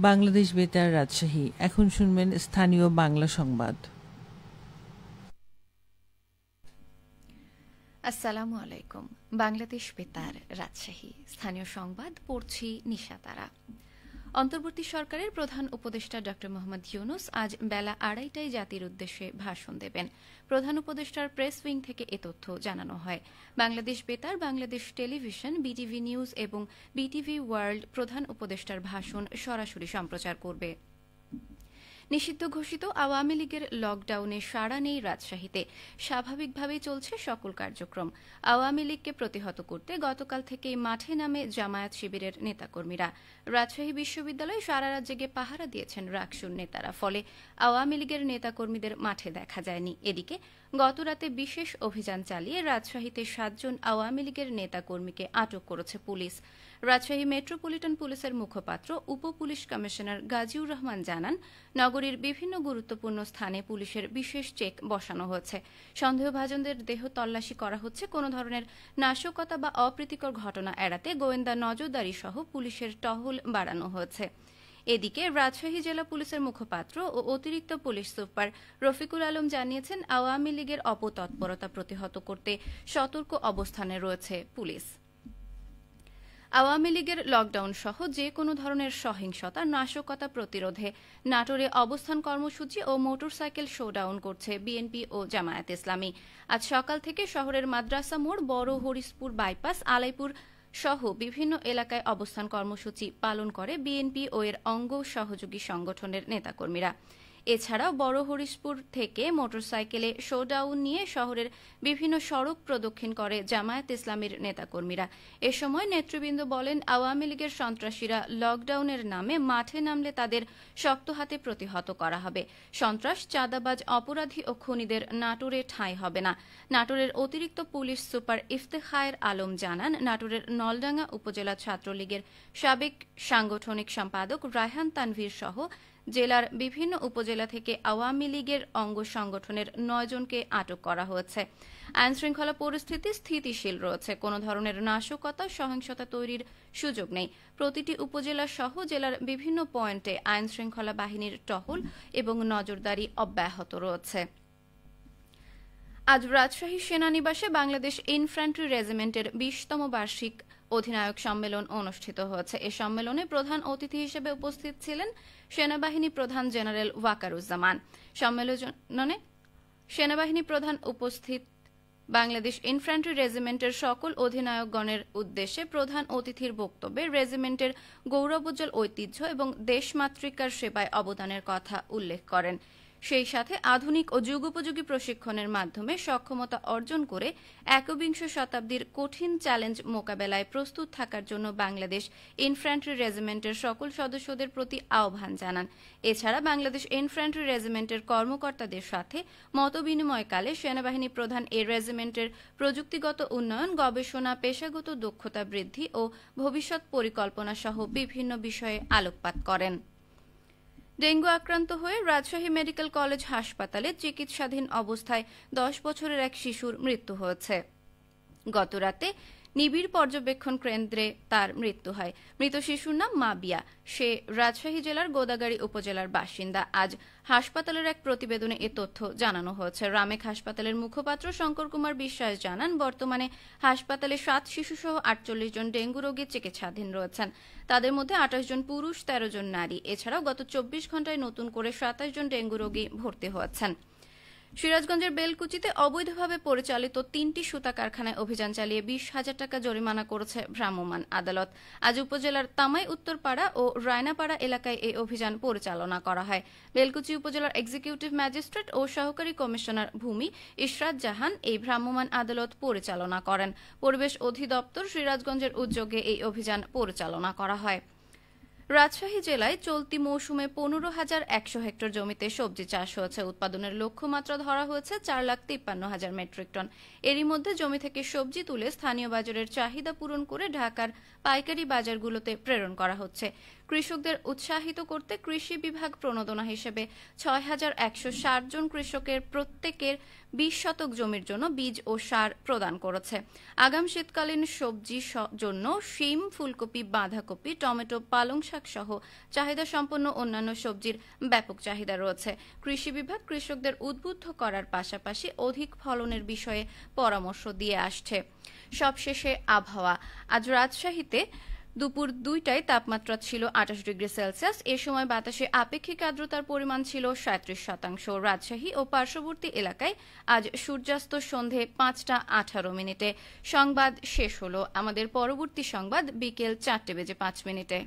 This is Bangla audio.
বাংলাদেশ বেতার রাজশাহী। এখন শুনবেন স্থানীয় বাংলা সংবাদ। আসসালামু আলাইকুম। বাংলাদেশ বেতার রাজশাহী স্থানীয় সংবাদ পড়ছি নিশা তারা। অন্তর্বর্তী সরকারের প্রধান উপদেষ্টা ড মোহাম্মদ ইউনুস আজ বেলা ২:৩০টায় জাতির উদ্দেশ্যে ভাষণ দেবেন। প্রধান উপদেষ্টার প্রেস উইং থেকে এ তথ্য জানানো হয়। বাংলাদেশ বেতার, বাংলাদেশ টেলিভিশন, বিটিভি নিউজ এবং বিটিভি ওয়ার্ল্ড প্রধান উপদেষ্টার ভাষণ সরাসরি সম্প্রচার করবে। নিষিদ্ধ ঘোষিত আওয়ামী লীগের লকডাউনে সাড়া নেই রাজশাহীতে। স্বাভাবিকভাবেই চলছে সকল কার্যক্রম। আওয়ামী লীগকে প্রতিহত করতে গতকাল থেকেই মাঠে নামে জামায়াত শিবিরের নেতাকর্মীরা। রাজশাহী বিশ্ববিদ্যালয়ে সারা রাত জেগে পাহারা দিয়েছেন রাকসুর নেতারা, ফলে আওয়ামী লীগের নেতাকর্মীদের মাঠে দেখা যায়নি। এদিকে গতরাতে বিশেষ অভিযান চালিয়ে রাজশাহীতে ৭ জন আওয়ামী লীগের নেতাকর্মীকে আটক করেছে পুলিশ। রাজশাহী মেট্রোপলিটন পুলিশের মুখপাত্র উপ পুলিশ কমিশনার গাজীউর রহমান জানান, নগরীর বিভিন্ন গুরুত্বপূর্ণ স্থানে পুলিশের বিশেষ চেক বসানো হয়েছে। সন্দেহভাজনদের দেহ তল্লাশি করা হচ্ছে। কোনো ধরনের নাশকতা বা অপ্রীতিকর ঘটনা এড়াতে গোয়েন্দা নজরদারি সহ পুলিশের টহল বাড়ানো হয়েছে। এদিকে রাজশাহী জেলা পুলিশের মুখপাত্র ও অতিরিক্ত পুলিশ সুপার রফিকুল আলম জানিয়েছেন, আওয়ামী লীগের অপতৎপরতা প্রতিহত করতে সতর্ক অবস্থানে রয়েছে পুলিশ। আওয়ামী লীগের লকডাউন সহ যে কোনো ধরনের সহিংসতা, নাশকতা প্রতিরোধে নাটোরে অবস্থান কর্মসূচি ও মোটরসাইকেল শোডাউন করছে বিএনপি ও জামায়াত ইসলামী। আজ সকাল থেকে শহরের মাদ্রাসা মোড়, বড় হরিশপুর বাইপাস, আলাইপুর সহ বিভিন্ন এলাকায় অবস্থান কর্মসূচি পালন করে বিএনপি ও এর অঙ্গ সহযোগী সংগঠনের নেতাকর্মীরা। এছাড়াও বড় হরিশপুর থেকে মোটরসাইকেলে শোডাউন নিয়ে শহরের বিভিন্ন সড়ক প্রদক্ষিণ করে জামায়াত ইসলামীর নেতাকর্মীরা। এ সময় নেতৃবৃন্দ বলেন, আওয়ামী লীগের সন্ত্রাসীরা লকডাউনের নামে মাঠে নামলে তাদের শক্ত হাতে প্রতিহত করা হবে। সন্ত্রাস, চাঁদাবাজ, অপরাধী ও খুনিদের নাটোরে ঠাঁই হবে না। নাটোরের অতিরিক্ত পুলিশ সুপার ইফতেখায়ের আলম জানান, নাটোরের নলডাঙ্গা উপজেলা ছাত্রলীগের সাবেক সাংগঠনিক সম্পাদক রায়হান তানভীর সহ জেলার বিভিন্ন উপজেলা থেকে আওয়ামী লীগের অঙ্গ সংগঠনের ৯ জনকে আটক করা হয়েছে। আইনশৃঙ্খলা পরিস্থিতি স্থিতিশীল রয়েছে। কোনো ধরনের নাশকতা, সহিংসতা তৈরির সুযোগ নেই। প্রতিটি উপজেলা সহ জেলার বিভিন্ন পয়েন্টে আইনশৃঙ্খলা বাহিনীর টহল এবং নজরদারি অব্যাহত রয়েছে। আজ রাজশাহী সেনানিবাসে বাংলাদেশ ইনফ্যান্ট্রি রেজিমেন্টের ২০তম বার্ষিক অধিনায়ক সম্মেলন অনুষ্ঠিত হয়েছে। এ সম্মেলনে প্রধান অতিথি হিসেবে উপস্থিত ছিলেন সেনাবাহিনী প্রধান জেনারেল ওয়াকারুজ্জামান। সম্মেলনে সেনাবাহিনী প্রধান উপস্থিত বাংলাদেশ ইনফ্যান্ট্রি রেজিমেন্টের সকল অধিনায়কগণের উদ্দেশ্যে প্রধান অতিথির বক্তব্যে রেজিমেন্টের গৌরবোজ্জ্বল ঐতিহ্য এবং দেশমাতৃকার সেবায় অবদানের কথা উল্লেখ করেন। সেই সাথে আধুনিক ও যুগোপযোগী প্রশিক্ষণের মাধ্যমে সক্ষমতা অর্জন করে একবিংশ শতাব্দীর কঠিন চ্যালেঞ্জ মোকাবেলায় প্রস্তুত থাকার জন্য বাংলাদেশ ইনফ্যান্ট্রি রেজিমেন্টের সকল সদস্যদের প্রতি আহ্বান জানান। এছাড়া বাংলাদেশ ইনফ্যান্ট্রি রেজিমেন্টের কর্মকর্তাদের সাথে মতবিনিময়কালে সেনাবাহিনী প্রধান এ রেজিমেন্টের প্রযুক্তিগত উন্নয়ন, গবেষণা, পেশাগত দক্ষতা বৃদ্ধি ও ভবিষ্যৎ পরিকল্পনা সহ বিভিন্ন বিষয়ে আলোকপাত করেন। ডেঙ্গু আক্রান্ত হয়ে রাজশাহী মেডিকেল কলেজ হাসপাতালে চিকিৎসাধীন অবস্থায় ১০ বছরের এক শিশুর মৃত্যু হয়েছে। গতরাতে নিবিড় পর্যবেক্ষণ কেন্দ্রে তার মৃত্যু হয়। মৃত শিশুর নাম মাবিয়া। সে রাজশাহী জেলার গোদাগাড়ী উপজেলার বাসিন্দা। আজ হাসপাতালের এক প্রতিবেদনে এ তথ্য জানানো হয়েছে। রামেক হাসপাতালের মুখপাত্র শঙ্কর কুমার বিশ্বাস জানান, বর্তমানে হাসপাতালে ৭ শিশুসহ ৪৮ জন ডেঙ্গু রোগী চিকিৎসাধীন রয়েছেন। তাদের মধ্যে ২৮ জন পুরুষ, ১৩ জন নারী। এছাড়াও গত ২৪ ঘণ্টায় নতুন করে ২৭ জন ডেঙ্গু রোগী ভর্তি হয়েছেন। সিরাজগঞ্জের বেলকুচিতে অবৈধভাবে পরিচালিত ৩টি সুতা কারখানায় অভিযান চালিয়ে ২০,০০০ টাকা জরিমানা করেছে ভ্রাম্যমাণ আদালত। আজ উপজেলার তামাই উত্তরপাড়া ও রায়নাপাড়া এলাকায় এই অভিযান পরিচালনা করা হয়। বেলকুচি উপজেলার এক্সিকিউটিভ ম্যাজিস্ট্রেট ও সহকারী কমিশনার ভূমি ইশরাত জাহান এই ভ্রাম্যমাণ আদালত পরিচালনা করেন। পরিবেশ অধিদপ্তর সিরাজগঞ্জের উদ্যোগে এই অভিযান পরিচালনা করা হয়। রাজশাহী জেলায় চলতি মৌসুমে ১৫,১০০ হেক্টর জমিতে সবজি চাষ হয়েছে। উৎপাদনের লক্ষ্যমাত্রা ধরা হয়েছে ৪,৫৩,০০০ মেট্রিক টন। এরই মধ্যে জমি থেকে সবজি তুলে স্থানীয় বাজারের চাহিদা পূরণ করে ঢাকার পাইকারি বাজারগুলোতে প্রেরণ করা হচ্ছে। কৃষকদের উৎসাহিত করতে কৃষি বিভাগ প্রণোদনা হিসেবে ৬,১৬০ জন কৃষকের প্রত্যেকের ২০ শতক জমির জন্য বীজ ও সার প্রদান করেছে। আগাম শীতকালীন সবজি জন্য শিম, ফুলকপি, বাঁধাকপি, টমেটো, পালং শাক সহ চাহিদা সম্পন্ন অন্যান্য সবজির ব্যাপক চাহিদা রয়েছে। কৃষি বিভাগ কৃষকদের উদ্বুদ্ধ করার পাশাপাশি অধিক ফলনের বিষয়ে পরামর্শ দিয়ে আসছে। সবশেষে আবহাওয়া। আজ রাজশাহীতে দুপুর ২টায় তাপমাত্রা ছিল ২৮ ডিগ্রি সেলসিয়াস। এ সময় বাতাসে আপেক্ষিক আর্দ্রতার পরিমাণ ছিল ৩৭%। রাজশাহী ও পার্শ্ববর্তী এলাকায় আজ সূর্যাস্ত সন্ধে ৫টা ১৮ মিনিটে। সংবাদ শেষ হলো। আমাদের পরবর্তী সংবাদ বিকেল ৪টে বেজে ৫ মিনিটে।